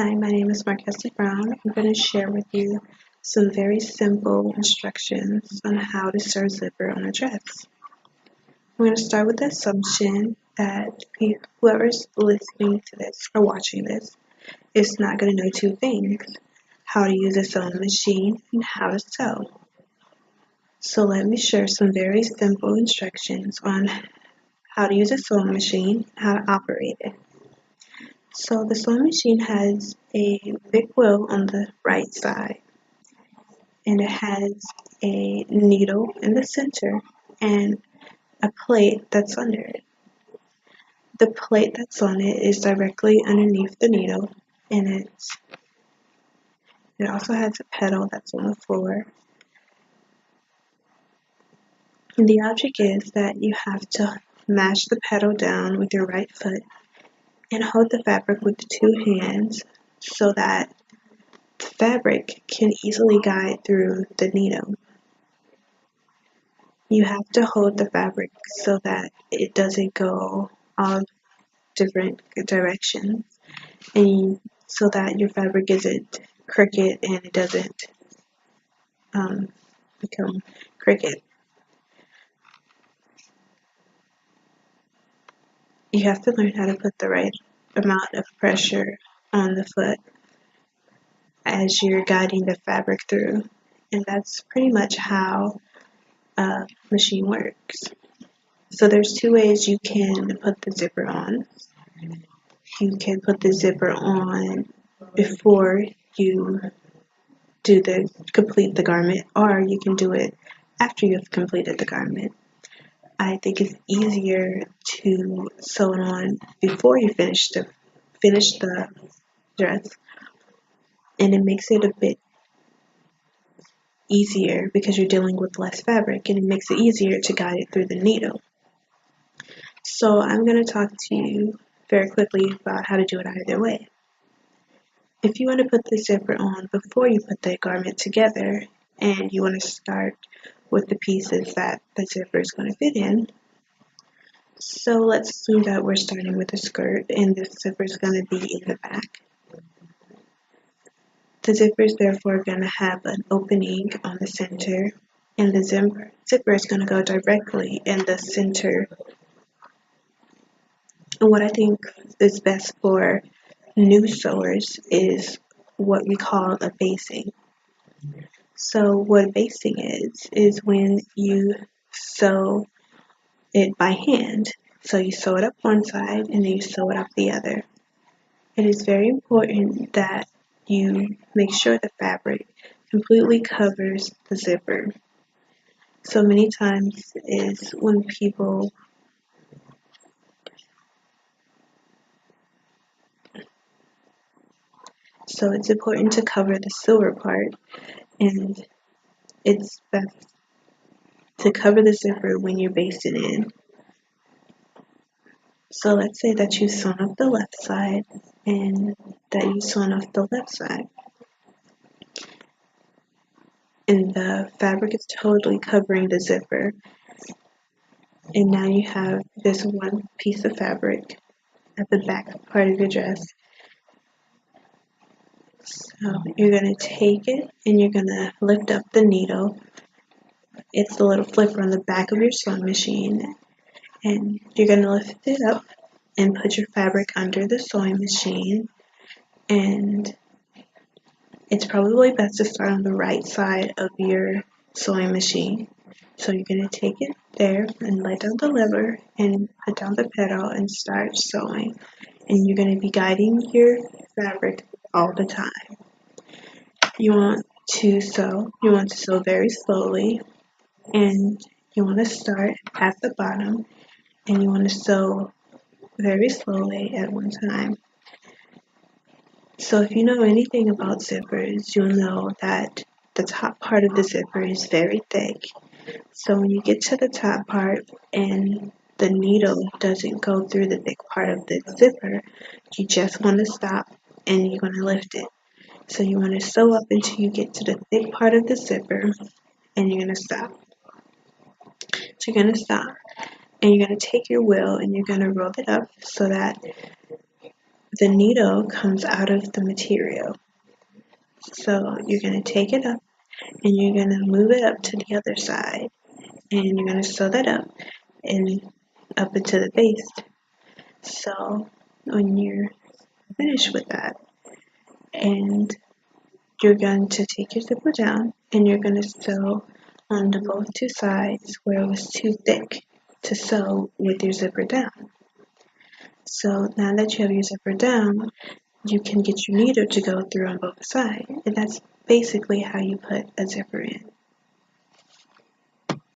Hi, my name is Marquesa Brown. I'm going to share with you some very simple instructions on how to sew zipper on a dress. I'm going to start with the assumption that whoever's listening to this or watching this is not going to know two things: how to use a sewing machine and how to sew. So let me share some very simple instructions on how to use a sewing machine, how to operate it. So the sewing machine has a big wheel on the right side, and it has a needle in the center and a plate that's under it. The plate that's on it is directly underneath the needle, and it also has a pedal that's on the floor. And the object is that you have to mash the pedal down with your right foot and hold the fabric with the two hands so that the fabric can easily guide through the needle. You have to hold the fabric so that it doesn't go all different directions, and so that your fabric isn't crooked and it doesn't become crooked. You have to learn how to put the right amount of pressure on the foot as you're guiding the fabric through, and that's pretty much how a machine works. So there's two ways you can put the zipper on. You can put the zipper on before you complete the garment, or you can do it after you've completed the garment. I think it's easier to sew it on before you finish the dress, and it makes it a bit easier because you're dealing with less fabric, and it makes it easier to guide it through the needle. So I'm going to talk to you very quickly about how to do it either way. If you want to put the zipper on before you put the garment together, and you want to start with the pieces that the zipper is going to fit in, so let's assume that we're starting with a skirt and the zipper is going to be in the back. The zipper is therefore going to have an opening on the center, and the zipper is going to go directly in the center. And what I think is best for new sewers is what we call a basting. So what basting is when you sew it by hand. So you sew it up one side and then you sew it up the other. It is very important that you make sure the fabric completely covers the zipper. So many times is when people so it's important to cover the silver part, and it's best to cover the zipper when you're basting in. So let's say that you've sewn up the left side and that you've sewn off the left side, and the fabric is totally covering the zipper, and now you have this one piece of fabric at the back part of your dress. So you're going to take it and you're going to lift up the needle. It's the little flipper on the back of your sewing machine, and you're going to lift it up and put your fabric under the sewing machine, and it's probably best to start on the right side of your sewing machine. So you're going to take it there and let down the lever and put down the pedal and start sewing, and you're going to be guiding your fabric all the time. You want to sew very slowly, and you want to start at the bottom, and you want to sew very slowly at one time. So if you know anything about zippers, you'll know that the top part of the zipper is very thick. So when you get to the top part and the needle doesn't go through the thick part of the zipper, you just want to stop and you're going to lift it. So you want to sew up until you get to the thick part of the zipper, and you're going to stop. So you're going to stop, and you're going to take your wheel and you're going to roll it up so that the needle comes out of the material. So you're going to take it up and you're going to move it up to the other side, and you're going to sew that up and up into the base. So when you're finished with that, and you're going to take your zipper down and you're going to sew on the both two sides where it was too thick to sew with your zipper down. So now that you have your zipper down, you can get your needle to go through on both sides, and that's basically how you put a zipper in.